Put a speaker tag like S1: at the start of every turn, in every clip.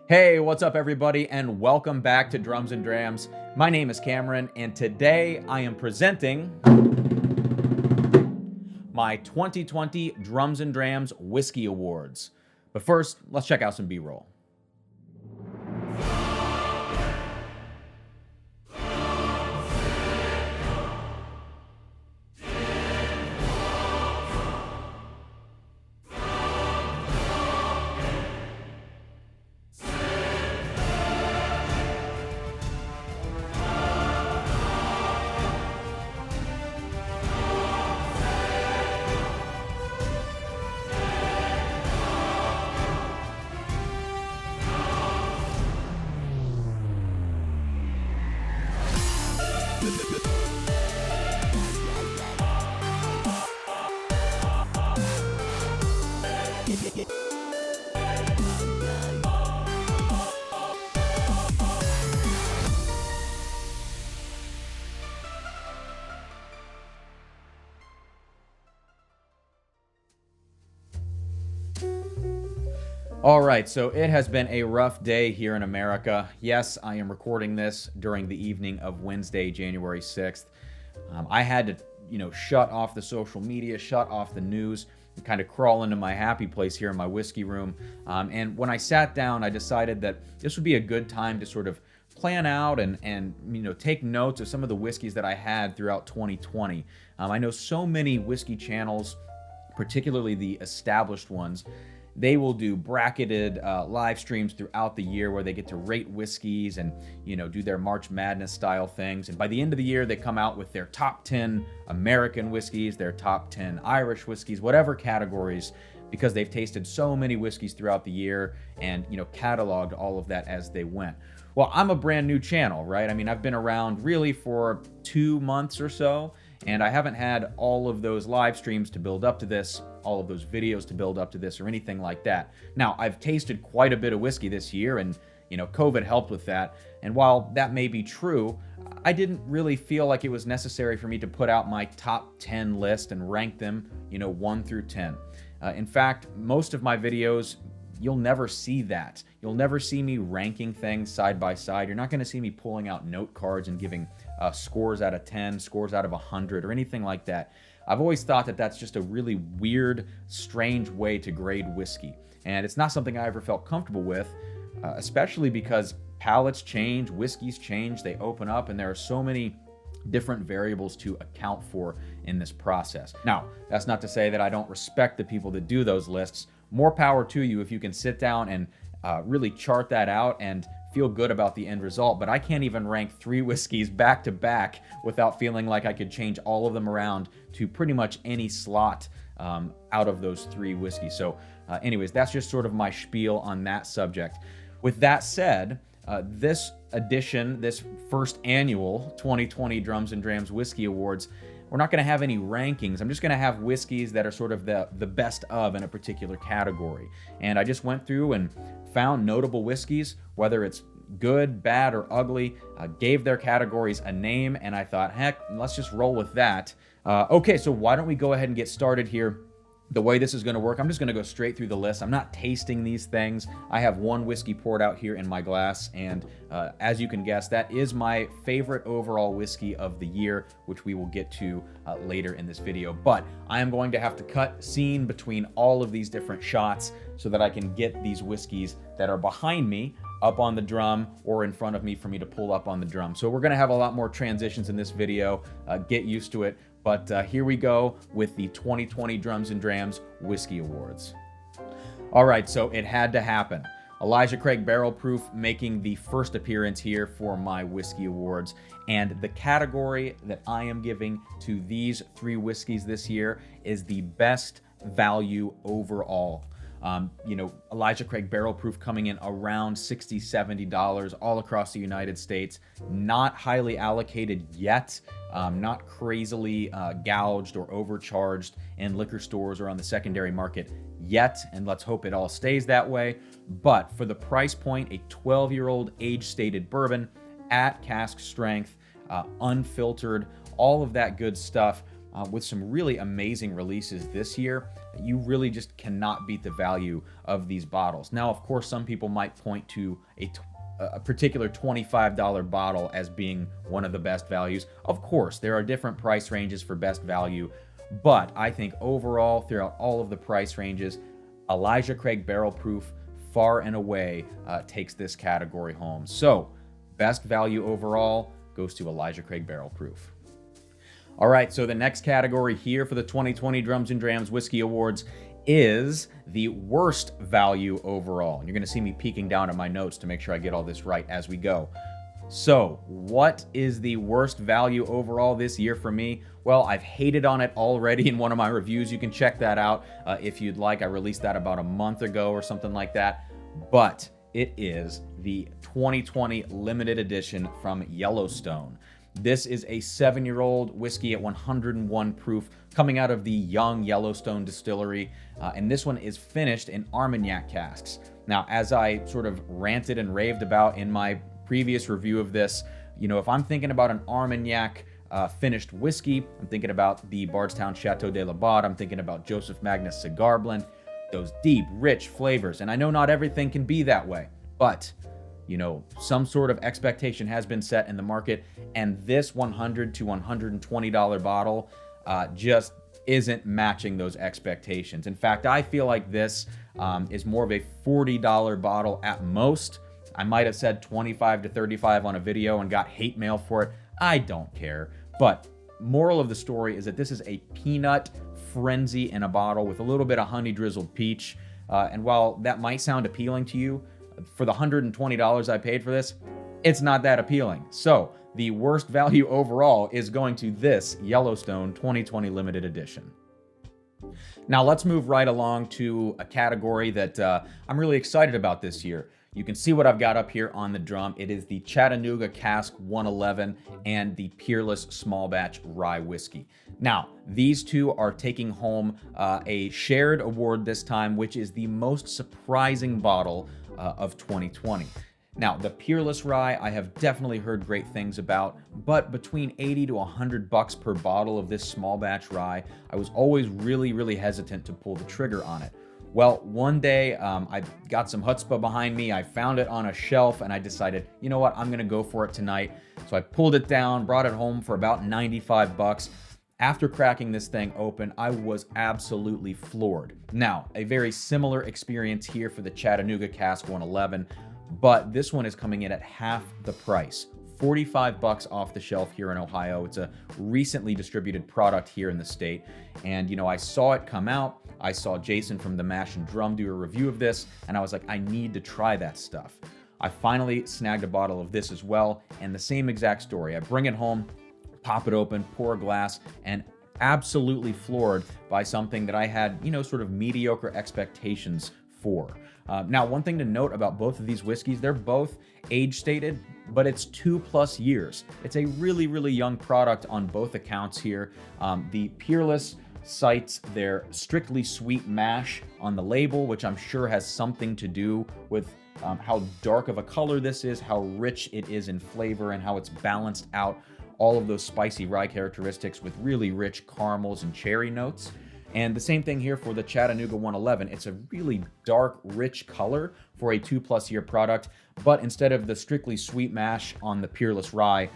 S1: Hey, what's up everybody, and welcome back to Drums and Drams. My name is Cameron, and today I am presenting my 2020 Drums and Drams Whiskey Awards. But first, let's check out some B-roll. All right, so it has been a rough day here in America. Yes, I am recording this during the evening of Wednesday, January 6th. I had to, shut off the social media, shut off the news, and kind of crawl into my happy place here in my whiskey room. And when I sat down, I decided that this would be a good time to sort of plan out and take notes of some of the whiskeys that I had throughout 2020. I know so many whiskey channels, particularly the established ones, they will do bracketed live streams throughout the year where they get to rate whiskeys and do their March Madness style things. And by the end of the year, they come out with their top 10 American whiskeys, their top 10 Irish whiskeys, whatever categories, because they've tasted so many whiskeys throughout the year and cataloged all of that as they went. Well, I'm a brand new channel, right? I mean, I've been around really for 2 months or so, and I haven't had all of those live streams to build up to this, all of those videos to build up to this, or anything like that. Now, I've tasted quite a bit of whiskey this year, and COVID helped with that. And while that may be true, I didn't really feel like it was necessary for me to put out my top 10 list and rank them, 1 through 10. In fact, most of my videos, you'll never see that. You'll never see me ranking things side by side. You're not going to see me pulling out note cards and giving scores out of 10, scores out of 100, or anything like that. I've always thought that that's just a really weird, strange way to grade whiskey. And it's not something I ever felt comfortable with, especially because palates change, whiskeys change, they open up, and there are so many different variables to account for in this process. Now, that's not to say that I don't respect the people that do those lists. More power to you if you can sit down and really chart that out and feel good about the end result. But I can't even rank 3 whiskeys back to back without feeling like I could change all of them around to pretty much any slot out of those 3 whiskeys. So anyways, that's just sort of my spiel on that subject. With that said, this edition, this first annual 2020 Drums and Drams Whiskey Awards, we're not going to have any rankings. I'm just going to have whiskeys that are sort of the best of in a particular category. And I just went through and found notable whiskeys, whether it's good, bad, or ugly, gave their categories a name, and I thought, heck, let's just roll with that. Okay, so why don't we go ahead and get started here. The way this is going to work, I'm just going to go straight through the list. I'm not tasting these things. I have one whiskey poured out here in my glass, and as you can guess, that is my favorite overall whiskey of the year, which we will get to later in this video. But I am going to have to cut scene between all of these different shots so that I can get these whiskeys that are behind me up on the drum or in front of me for me to pull up on the drum. So we're going to have a lot more transitions in this video. Get used to it. But here we go with the 2020 Drums and Drams Whiskey Awards. All right, so it had to happen. Elijah Craig Barrel Proof making the first appearance here for my Whiskey Awards. And the category that I am giving to these 3 whiskeys this year is the best value overall. Elijah Craig Barrel Proof coming in around $60, $70 all across the United States. Not highly allocated yet, not crazily gouged or overcharged in liquor stores or on the secondary market yet, and let's hope it all stays that way. But for the price point, a 12-year-old age-stated bourbon at cask strength, unfiltered, all of that good stuff, with some really amazing releases this year. you really just cannot beat the value of these bottles. Now, of course, some people might point to a particular $25 bottle as being one of the best values. Of course, there are different price ranges for best value, but I think overall, throughout all of the price ranges, Elijah Craig Barrel Proof far and away takes this category home. So, best value overall goes to Elijah Craig Barrel Proof. All right, so the next category here for the 2020 Drums and Drams Whiskey Awards is the worst value overall. And you're gonna see me peeking down at my notes to make sure I get all this right as we go. So, what is the worst value overall this year for me? Well, I've hated on it already in one of my reviews. You can check that out if you'd like. I released that about a month ago or something like that. But it is the 2020 limited edition from Yellowstone. This is a 7-year-old whiskey at 101 proof coming out of the young Yellowstone distillery. And this one is finished in Armagnac casks. Now, as I sort of ranted and raved about in my previous review of this, you know, if I'm thinking about an Armagnac finished whiskey, I'm thinking about the Bardstown Chateau de la Bade, I'm thinking about Joseph Magnus Cigar Blend, those deep, rich flavors. And I know not everything can be that way, but you know, some sort of expectation has been set in the market, and this $100 to $120 bottle just isn't matching those expectations. In fact, I feel like this is more of a $40 bottle at most. I might have said 25 to 35 on a video and got hate mail for it. I don't care. But moral of the story is that this is a peanut frenzy in a bottle with a little bit of honey drizzled peach. And while that might sound appealing to you, for the $120 I paid for this, it's not that appealing. So the worst value overall is going to this Yellowstone 2020 limited edition. Now let's move right along to a category that I'm really excited about this year. You can see what I've got up here on the drum. It is the Chattanooga Cask 111 and the Peerless Small Batch Rye Whiskey. Now, these two are taking home a shared award this time, which is the most surprising bottle of 2020. Now, the Peerless Rye, I have definitely heard great things about, but between $80 to $100 per bottle of this small batch rye, I was always really hesitant to pull the trigger on it. Well, one day I got some chutzpah behind me. I found it on a shelf and I decided, you know what, I'm gonna go for it tonight. So I pulled it down, brought it home for about $95. After cracking this thing open, I was absolutely floored. Now, a very similar experience here for the Chattanooga Cask 111, but this one is coming in at half the price. $45 off the shelf here in Ohio. It's a recently distributed product here in the state. And, you know, I saw it come out. I saw Jason from the Mash and Drum do a review of this, and I was like, I need to try that stuff. I finally snagged a bottle of this as well, and the same exact story. I bring it home, pop it open, pour a glass, and absolutely floored by something that I had, you know, sort of mediocre expectations for. Now, one thing to note about both of these whiskeys, they're both age stated, but it's 2+ years. It's a really young product on both accounts here. The Peerless cites their strictly sweet mash on the label, which I'm sure has something to do with how dark of a color this is, how rich it is in flavor, and how it's balanced out all of those spicy rye characteristics with really rich caramels and cherry notes. And the same thing here for the Chattanooga 111. It's a really dark, rich color for a 2+ year product, but instead of the strictly sweet mash on the Peerless Rye,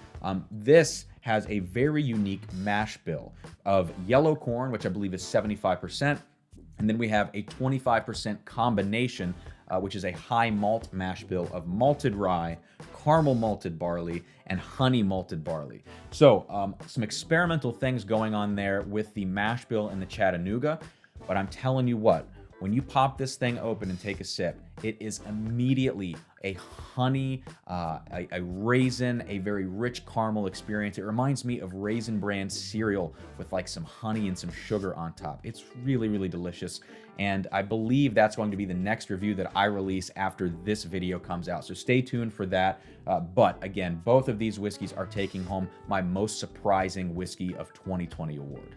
S1: this has a very unique mash bill of yellow corn, which I believe is 75%, and then we have a 25% combination, which is a high malt mash bill of malted rye, caramel malted barley, and honey malted barley. So some experimental things going on there with the mash bill and the Chattanooga, but I'm telling you what, when you pop this thing open and take a sip, it is immediately a honey, a raisin, a very rich caramel experience. It reminds me of Raisin Bran cereal with like some honey and some sugar on top. It's really delicious. And I believe that's going to be the next review that I release after this video comes out. So stay tuned for that. But again, both of these whiskeys are taking home my most surprising whiskey of 2020 award.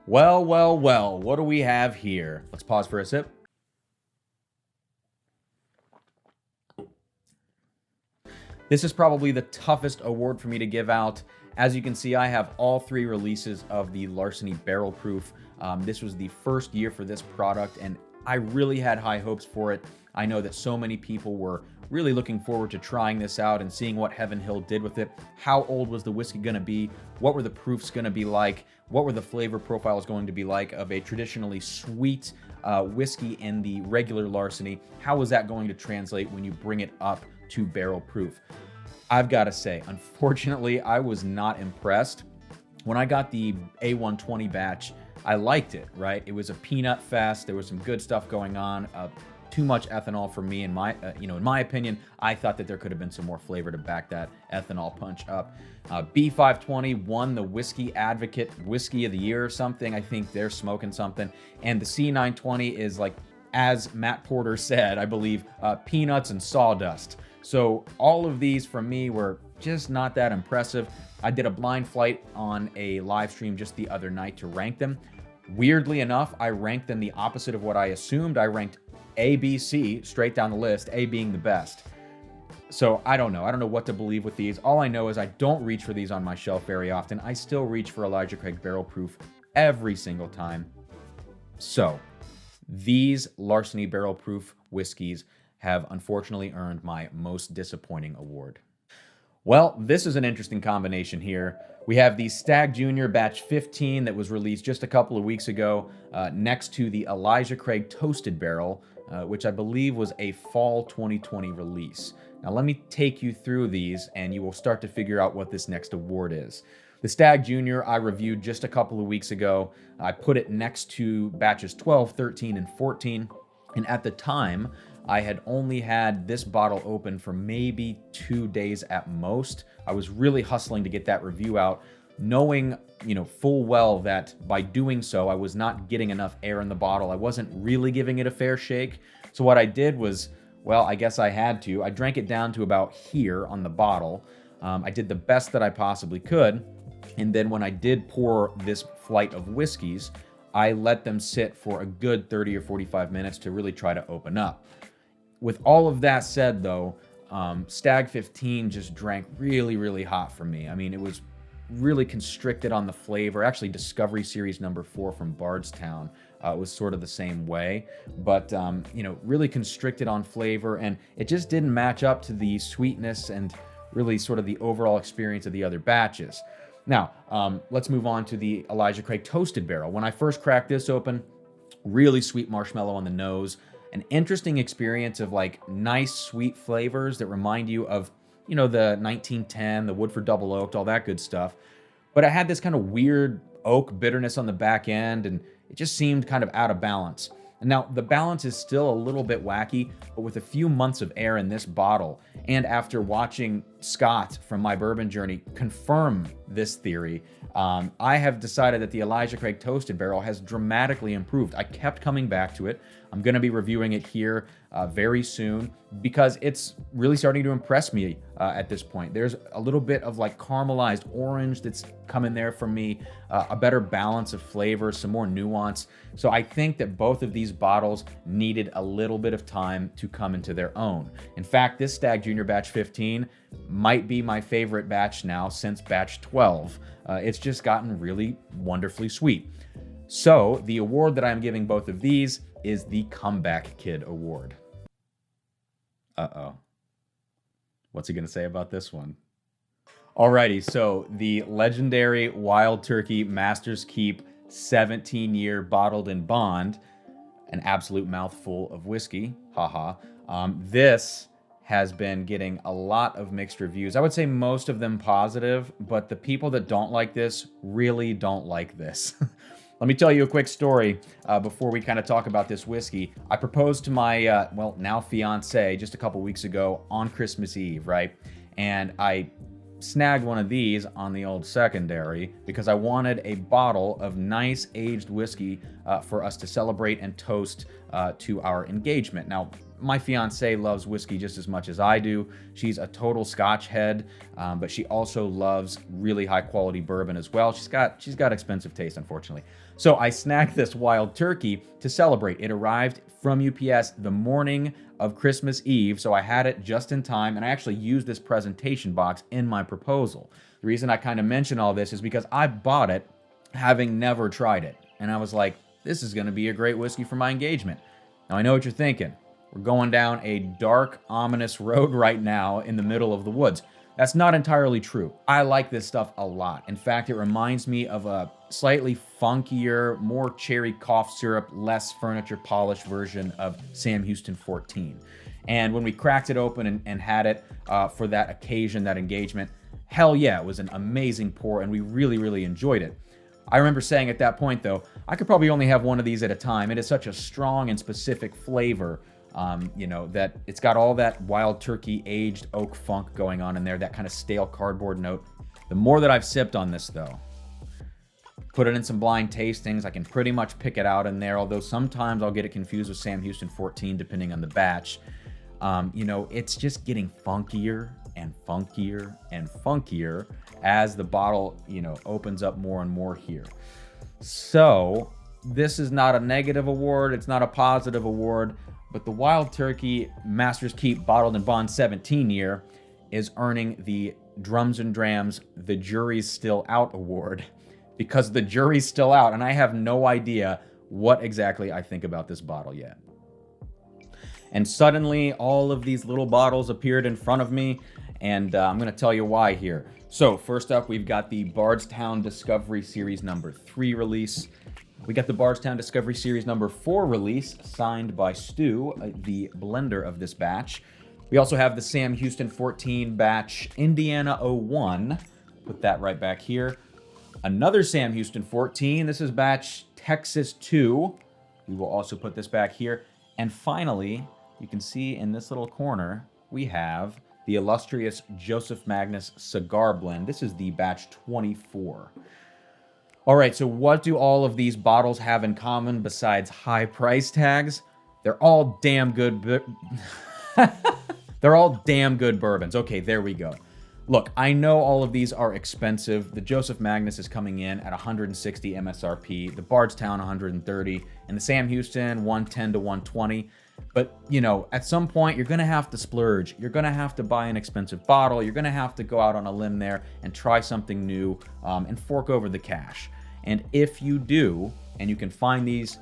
S1: Well, what do we have here? Let's pause for a sip. This is probably the toughest award for me to give out. As you can see, I have all 3 releases of the Larceny Barrel Proof. This was the first year for this product, and I really had high hopes for it. I know that so many people were really looking forward to trying this out and seeing what Heaven Hill did with it. How old was the whiskey going to be? What were the proofs going to be like? What were the flavor profiles going to be like of a traditionally sweet whiskey in the regular Larceny? How was that going to translate when you bring it up to barrel proof? I've got to say, unfortunately, I was not impressed. When I got the A120 batch, I liked it, right? It was a peanut fest. There was some good stuff going on. Too much ethanol for me, in my opinion. I thought that there could have been some more flavor to back that ethanol punch up. B520 won the Whiskey Advocate Whiskey of the Year or something. I think they're smoking something. And the C920 is, like, as Matt Porter said, I believe, peanuts and sawdust. So all of these from me were just not that impressive. I did a blind flight on a live stream just the other night to rank them. Weirdly enough, I ranked them the opposite of what I assumed. I ranked A, B, C straight down the list, A being the best. So I don't know. I don't know what to believe with these. All I know is I don't reach for these on my shelf very often. I still reach for Elijah Craig Barrel Proof every single time. So these Larceny Barrel Proof whiskeys have unfortunately earned my most disappointing award. Well, this is an interesting combination here. We have the Stag Junior Batch 15 that was released just a couple of weeks ago, next to the Elijah Craig Toasted Barrel, which I believe was a fall 2020 release. Now let me take you through these and you will start to figure out what this next award is. The Stag Junior I reviewed just a couple of weeks ago. I put it next to batches 12, 13, and 14. And at the time, I had only had this bottle open for maybe 2 days at most. I was really hustling to get that review out, knowing, full well that by doing so, I was not getting enough air in the bottle. I wasn't really giving it a fair shake. So what I did was, well, I guess I had to. I drank it down to about here on the bottle. I did the best that I possibly could. And then when I did pour this flight of whiskeys, I let them sit for a good 30 or 45 minutes to really try to open up. With all of that said, though, Stag 15 just drank really, really hot for me. I mean, it was really constricted on the flavor. Actually, Discovery Series number 4 from Bardstown was sort of the same way, but really constricted on flavor, and it just didn't match up to the sweetness and really sort of the overall experience of the other batches. Now, let's move on to the Elijah Craig Toasted Barrel. When I first cracked this open, really sweet marshmallow on the nose, an interesting experience of like nice sweet flavors that remind you of, the 1910, the Woodford Double Oaked, all that good stuff. But it had this kind of weird oak bitterness on the back end, and it just seemed kind of out of balance. And now the balance is still a little bit wacky, but with a few months of air in this bottle, and after watching Scott from My Bourbon Journey confirm this theory, I have decided that the Elijah Craig Toasted Barrel has dramatically improved. I kept coming back to it. I'm going to be reviewing it here very soon because it's really starting to impress me at this point. There's a little bit of like caramelized orange that's coming there for me, a better balance of flavor, some more nuance. So I think that both of these bottles needed a little bit of time to come into their own. In fact, this Stag Junior Batch 15 might be my favorite batch now since batch 12. It's just gotten really wonderfully sweet. So the award that I'm giving both of these is the Comeback Kid Award. Uh-oh. What's he going to say about this one? Alrighty, so the legendary Wild Turkey Master's Keep 17-year bottled in bond, an absolute mouthful of whiskey, haha. This has been getting a lot of mixed reviews. I would say most of them positive, but the people that don't like this really don't like this. Let me tell you a quick story before we kind of talk about this whiskey. I proposed to my, now fiance just a couple weeks ago on Christmas Eve, right? And I snagged one of these on the old secondary because I wanted a bottle of nice aged whiskey for us to celebrate and toast to our engagement. Now, my fiance loves whiskey just as much as I do. She's a total Scotch head, but she also loves really high quality bourbon as well. She's got expensive taste, unfortunately. So I snagged this Wild Turkey to celebrate. It arrived from UPS the morning of Christmas Eve, so I had it just in time, and I actually used this presentation box in my proposal. The reason I kind of mention all this is because I bought it having never tried it, and I was like, this is going to be a great whiskey for my engagement. Now, I know what you're thinking. We're going down a dark, ominous road right now in the middle of the woods. That's not entirely true. I like this stuff a lot. In fact, it reminds me of a slightly funkier, more cherry cough syrup, less furniture polish version of Sam Houston 14. And when we cracked it open and had it for that occasion, that engagement, hell yeah, it was an amazing pour, and we really, really enjoyed it. I remember saying at that point, though, I could probably only have one of these at a time. It is such a strong and specific flavor, that it's got all that wild turkey aged oak funk going on in there, that kind of stale cardboard note. The more that I've sipped on this, though, put it in some blind tastings, I can pretty much pick it out in there, although sometimes I'll get it confused with Sam Houston 14, depending on the batch. It's just getting funkier and funkier and funkier as the bottle, opens up more and more here. So this is not a negative award. It's not a positive award, but the Wild Turkey Master's Keep Bottled in Bond 17 year is earning the Drums and Drams The Jury's Still Out award, because the jury's still out, and I have no idea what exactly I think about this bottle yet. And suddenly, all of these little bottles appeared in front of me, and I'm going to tell you why here. So first up, we've got the Bardstown Discovery Series number 3 release. We got the Bardstown Discovery Series number 4 release, signed by Stu, the blender of this batch. We also have the Sam Houston 14 batch Indiana 01. Put that right back here. Another Sam Houston 14. This is batch Texas 2. We will also put this back here. And finally, you can see in this little corner, we have the illustrious Joseph Magnus Cigar Blend. This is the batch 24. All right, so what do all of these bottles have in common besides high price tags? They're all damn good. They're all damn good bourbons. Okay, there we go. Look, I know all of these are expensive. The Joseph Magnus is coming in at 160 MSRP, the Bardstown 130, and the Sam Houston 110 to 120. But, at some point, you're going to have to splurge. You're going to have to buy an expensive bottle. You're going to have to go out on a limb there and try something new and fork over the cash. And if you do, and you can find these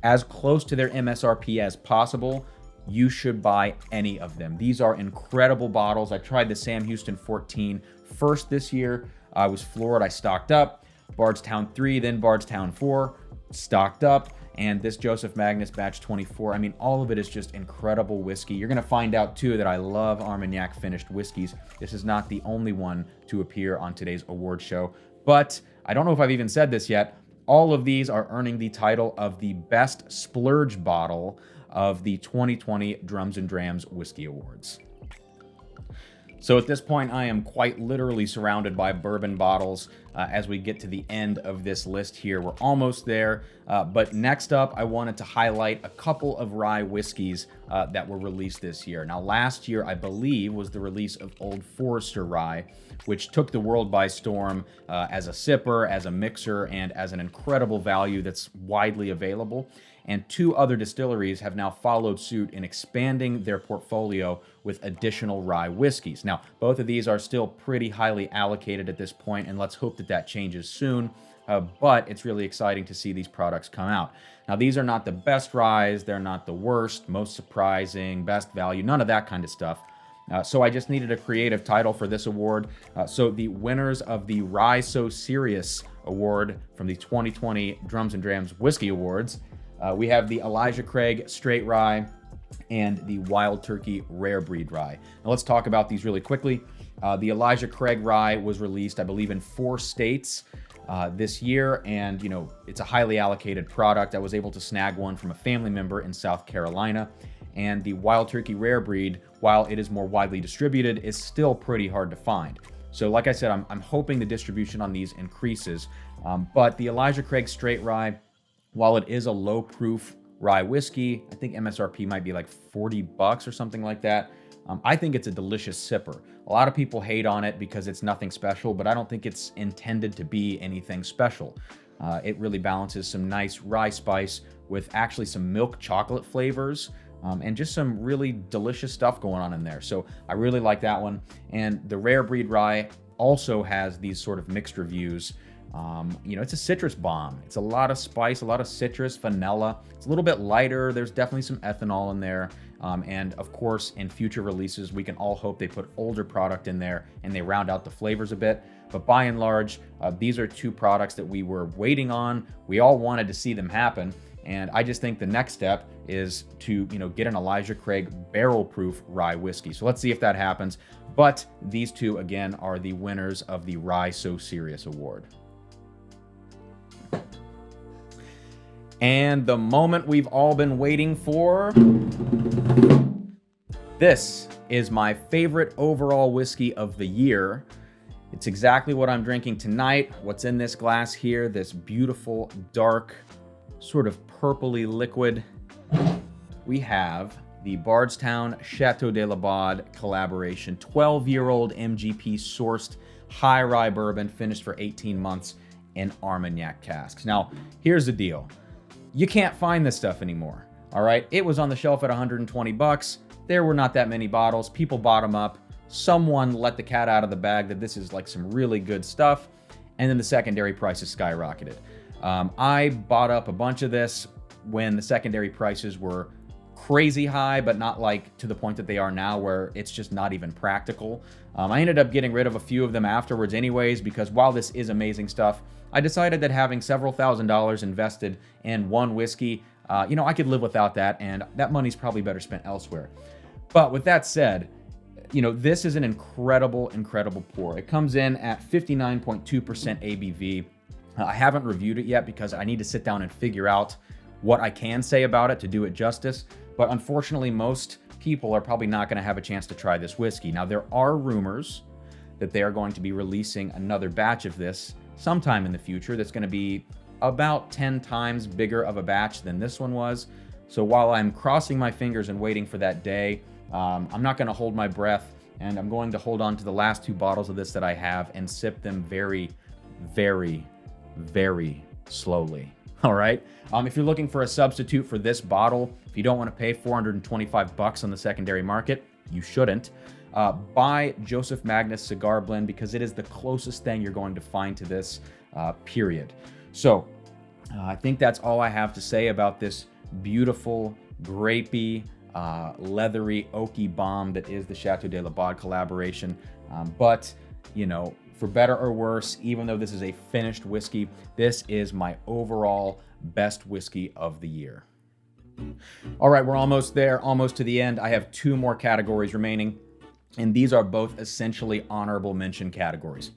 S1: as close to their MSRP as possible, you should buy any of them. These are incredible bottles. I tried the Sam Houston 14 first this year. I was floored. I stocked up. Bardstown 3, then Bardstown 4, stocked up. And this Joseph Magnus batch 24, I mean, all of it is just incredible whiskey. You're going to find out, too, that I love Armagnac finished whiskeys. This is not the only one to appear on today's award show. But I don't know if I've even said this yet. All of these are earning the title of the best splurge bottle of the 2020 Drums and Drams Whiskey Awards. So at this point, I am quite literally surrounded by bourbon bottles as we get to the end of this list here. We're almost there, but next up, I wanted to highlight a couple of rye whiskeys that were released this year. Now, last year, I believe, was the release of Old Forester Rye, which took the world by storm as a sipper, as a mixer, and as an incredible value that's widely available. And 2 other distilleries have now followed suit in expanding their portfolio with additional rye whiskeys. Now, both of these are still pretty highly allocated at this point, and let's hope that changes soon. But it's really exciting to see these products come out. Now, these are not the best ryes, they're not the worst, most surprising, best value, none of that kind of stuff. So I just needed a creative title for this award. So the winners of the Rye So Serious award from the 2020 Drums and Drams Whiskey Awards, we have the Elijah Craig Straight Rye and the Wild Turkey Rare Breed Rye. Now let's talk about these really quickly. The Elijah Craig Rye was released, I believe, in 4 states this year, and it's a highly allocated product. I was able to snag one from a family member in South Carolina. And the Wild Turkey Rare Breed, while it is more widely distributed, is still pretty hard to find. So like I said, I'm hoping the distribution on these increases. But the Elijah Craig Straight Rye, while it is a low-proof rye whiskey, I think MSRP might be like $40 or something like that. I think it's a delicious sipper. A lot of people hate on it because it's nothing special, but I don't think it's intended to be anything special. It really balances some nice rye spice with actually some milk chocolate flavors. And just some really delicious stuff going on in there. So I really like that one. And the Rare Breed Rye also has these sort of mixed reviews. It's a citrus bomb. It's a lot of spice, a lot of citrus, vanilla. It's a little bit lighter. There's definitely some ethanol in there. And of course, in future releases, we can all hope they put older product in there and they round out the flavors a bit. But by and large, these are two products that we were waiting on. We all wanted to see them happen. And I just think the next step is to, get an Elijah Craig barrel-proof rye whiskey. So let's see if that happens. But these two, again, are the winners of the Rye So Serious award. And the moment we've all been waiting for. This is my favorite overall whiskey of the year. It's exactly what I'm drinking tonight. What's in this glass here, this beautiful, dark, sort of purpley liquid. We have the Bardstown Chateau de la Baude collaboration, 12-year-old MGP sourced high rye bourbon finished for 18 months in Armagnac casks. Now, here's the deal. You can't find this stuff anymore, all right? It was on the shelf at 120 bucks. There were not that many bottles. People bought them up. Someone let the cat out of the bag that this is like some really good stuff, and then the secondary prices skyrocketed. I bought up a bunch of this when the secondary prices were crazy high, but not like to the point that they are now where it's just not even practical. I ended up getting rid of a few of them afterwards anyways, because while this is amazing stuff, I decided that having several $1,000s invested in one whiskey, I could live without that, and that money's probably better spent elsewhere. But with that said, this is an incredible, incredible pour. It comes in at 59.2% ABV. I haven't reviewed it yet because I need to sit down and figure out what I can say about it to do it justice. But unfortunately, most people are probably not going to have a chance to try this whiskey. Now, there are rumors that they are going to be releasing another batch of this sometime in the future that's going to be about 10 times bigger of a batch than this one was. So while I'm crossing my fingers and waiting for that day, I'm not going to hold my breath, and I'm going to hold on to the last two bottles of this that I have and sip them very, very, very slowly. All right. If you're looking for a substitute for this bottle, if you don't want to pay 425 bucks on the secondary market, you shouldn't. Buy Joseph Magnus Cigar Blend because it is the closest thing you're going to find to this, period. So I think that's all I have to say about this beautiful, grapey, leathery, oaky bomb that is the Chateau de la Baude collaboration. But for better or worse, even though this is a finished whiskey, this is my overall best whiskey of the year. All right, we're almost there, almost to the end. I have two more categories remaining, and these are both essentially honorable mention categories.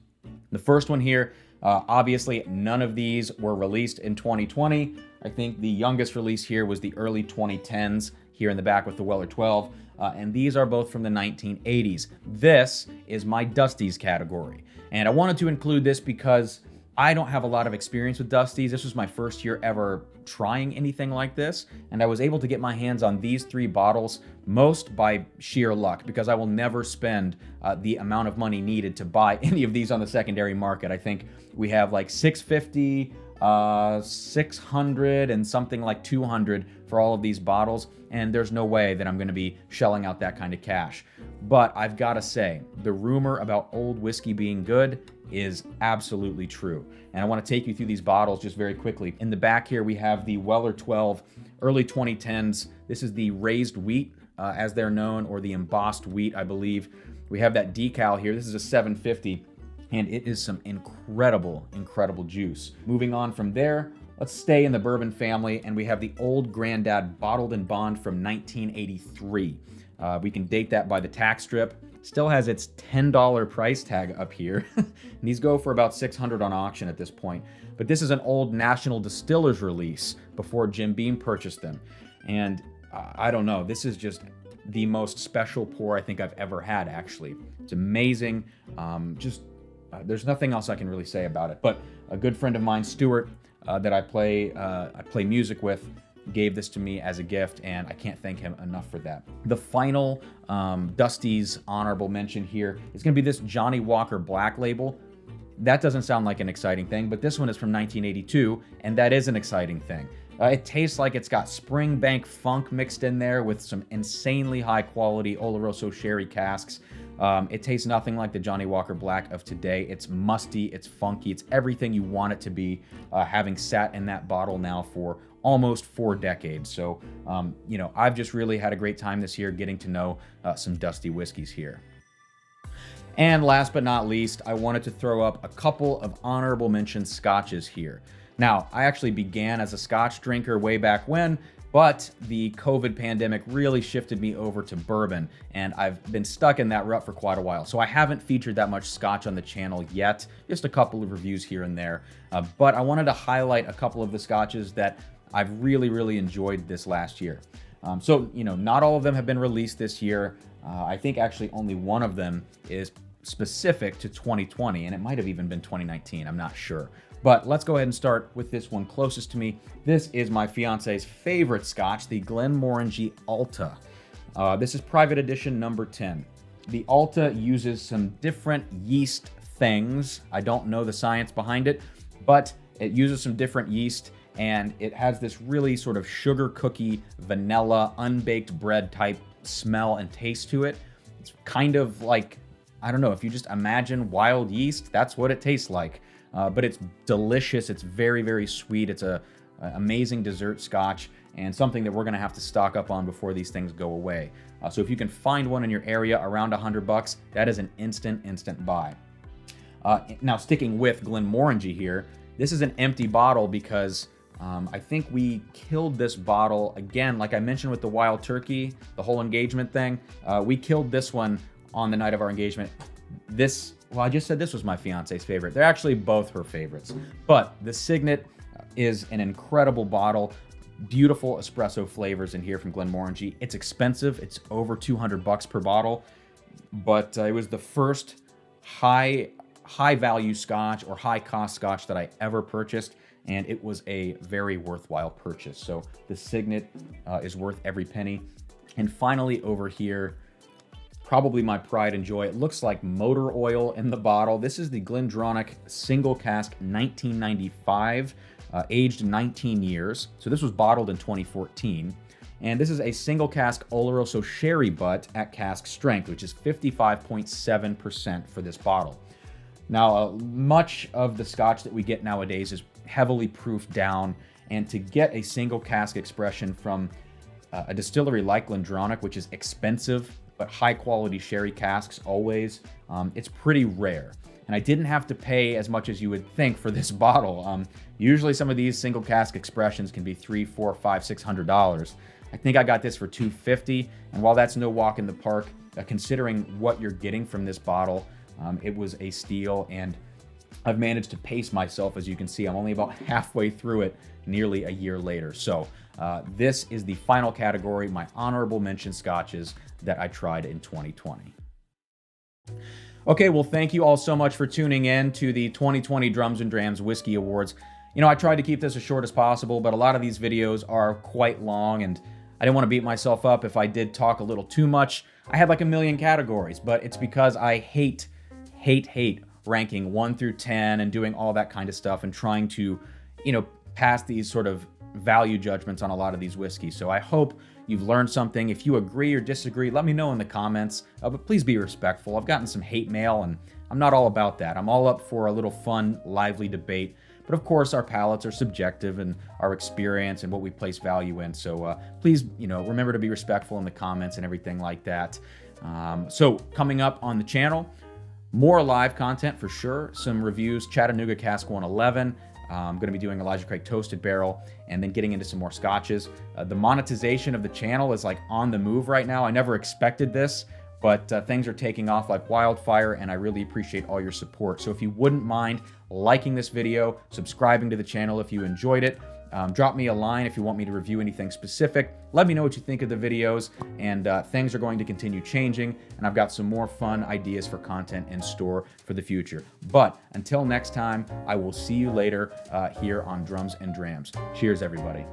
S1: The first one here, obviously none of these were released in 2020. I think the youngest release here was the early 2010s here in the back with the Weller 12. And these are both from the 1980s. This is my Dusties category. And I wanted to include this because I don't have a lot of experience with Dusties. This was my first year ever trying anything like this. And I was able to get my hands on these three bottles, most by sheer luck, because I will never spend the amount of money needed to buy any of these on the secondary market. I think we have like $650, $600, and something like $200 for all of these bottles, and there's no way that I'm going to be shelling out that kind of cash. But I've got to say, the rumor about old whiskey being good is absolutely true. And I want to take you through these bottles just very quickly. In the back here, we have the Weller 12, early 2010s. This is the raised wheat, as they're known, or the embossed wheat, I believe. We have that decal here. This is a 750. And it is some incredible, incredible juice. Moving on from there, let's stay in the bourbon family, and we have the Old Grandad Bottled in Bond from 1983. We can date that by the tax strip. Still has its $10 price tag up here. And these go for about $600 on auction at this point. But this is an old National Distillers release before Jim Beam purchased them. And I don't know, this is just the most special pour I think I've ever had, actually. It's amazing. There's nothing else I can really say about it. But a good friend of mine, Stuart, that I play music with, gave this to me as a gift, and I can't thank him enough for that. The final Dusties honorable mention here is going to be this Johnny Walker Black Label. That doesn't sound like an exciting thing, but this one is from 1982, and that is an exciting thing. It tastes like it's got Springbank funk mixed in there with some insanely high quality Oloroso sherry casks. It tastes nothing like the Johnnie Walker Black of today. It's musty, it's funky, it's everything you want it to be, having sat in that bottle now for almost 4 decades. So, I've just really had a great time this year getting to know some Dusty whiskeys here. And last but not least, I wanted to throw up a couple of honorable mention scotches here. Now, I actually began as a Scotch drinker way back when, but the COVID pandemic really shifted me over to bourbon, and I've been stuck in that rut for quite a while. So I haven't featured that much Scotch on the channel yet, just a couple of reviews here and there. But I wanted to highlight a couple of the Scotches that I've really enjoyed this last year. Not all of them have been released this year. I think actually only one of them is specific to 2020, and it might have even been 2019, I'm not sure. But let's go ahead and start with this one closest to me. This is my fiance's favorite Scotch, the Glenmorangie Alta. This is Private Edition number 10. The Alta uses some different yeast things. I don't know the science behind it, but it uses some different yeast, and it has this really sort of sugar cookie, vanilla, unbaked bread type smell and taste to it. It's kind of like, I don't know, if you just imagine wild yeast, that's what it tastes like. But it's delicious. It's very sweet. It's a amazing dessert Scotch and something that we're going to have to stock up on before these things go away. So if you can find one in your area around $100, that is an instant buy. Now, sticking with Glenmorangie here, this is an empty bottle because I think we killed this bottle again, like I mentioned with the Wild Turkey, the whole engagement thing. We killed this one on the night of our engagement. I just said this was my fiance's favorite. They're actually both her favorites. But the Signet is an incredible bottle. Beautiful espresso flavors in here from Glenmorangie. It's expensive. It's over $200 per bottle. But it was the first high value Scotch or high cost Scotch that I ever purchased. And it was a very worthwhile purchase. So the Signet is worth every penny. And finally over here, probably my pride and joy. It looks like motor oil in the bottle. This is the GlenDronach Single Cask 1995, aged 19 years. So this was bottled in 2014. And this is a single cask Oloroso sherry butt at cask strength, which is 55.7% for this bottle. Now, much of the Scotch that we get nowadays is heavily proofed down, and to get a single cask expression from a distillery like GlenDronach, which is expensive, but high quality sherry casks always, it's pretty rare. And I didn't have to pay as much as you would think for this bottle. Usually some of these single cask expressions can be $300, $400, $500, $600. I think I got this for $250, and while that's no walk in the park, considering what you're getting from this bottle, it was a steal, and I've managed to pace myself. As you can see, I'm only about halfway through it nearly a year later. So this is the final category, my honorable mention Scotches that I tried in 2020. Okay, well, thank you all so much for tuning in to the 2020 Drums and Drams Whiskey Awards. I tried to keep this as short as possible, but a lot of these videos are quite long, and I didn't want to beat myself up if I did talk a little too much. I had like a million categories, but it's because I hate ranking 1 through 10 and doing all that kind of stuff and trying to, pass these sort of value judgments on a lot of these whiskeys. So I hope you've learned something. If you agree or disagree, let me know in the comments, but please be respectful. I've gotten some hate mail, and I'm not all about that. I'm all up for a little fun, lively debate. But of course, our palates are subjective and our experience and what we place value in. So please, remember to be respectful in the comments and everything like that. So coming up on the channel, more live content for sure. Some reviews, Chattanooga Cask 111. I'm going to be doing Elijah Craig Toasted Barrel, and then getting into some more Scotches. The monetization of the channel is like on the move right now. I never expected this, but things are taking off like wildfire, and I really appreciate all your support. So if you wouldn't mind liking this video, subscribing to the channel if you enjoyed it, drop me a line if you want me to review anything specific. Let me know what you think of the videos, and things are going to continue changing, and I've got some more fun ideas for content in store for the future. But until next time, I will see you later here on Drums and Drams. Cheers, everybody.